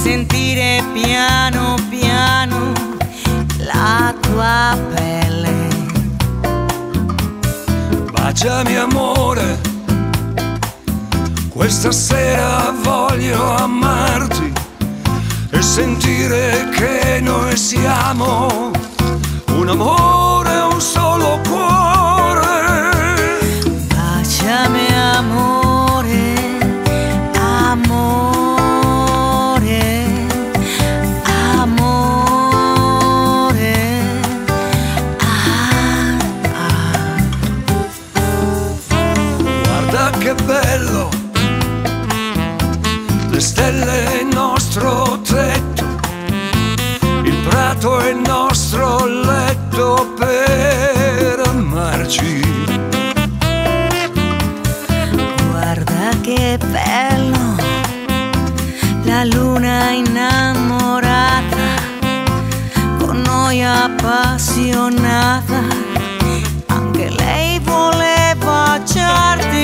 sentire piano piano la tua pelle. Baciami amore, questa sera voglio amarti e sentire che noi siamo un amore, un solo cuore. Baciami amore, amore, amore. Ah, ah. Guarda che bello, le stelle e il nostro tetto, il prato è il nostro letto per amarci. Guarda che bello, la luna innamorata, con noi appassionata, anche lei vuole baciarti.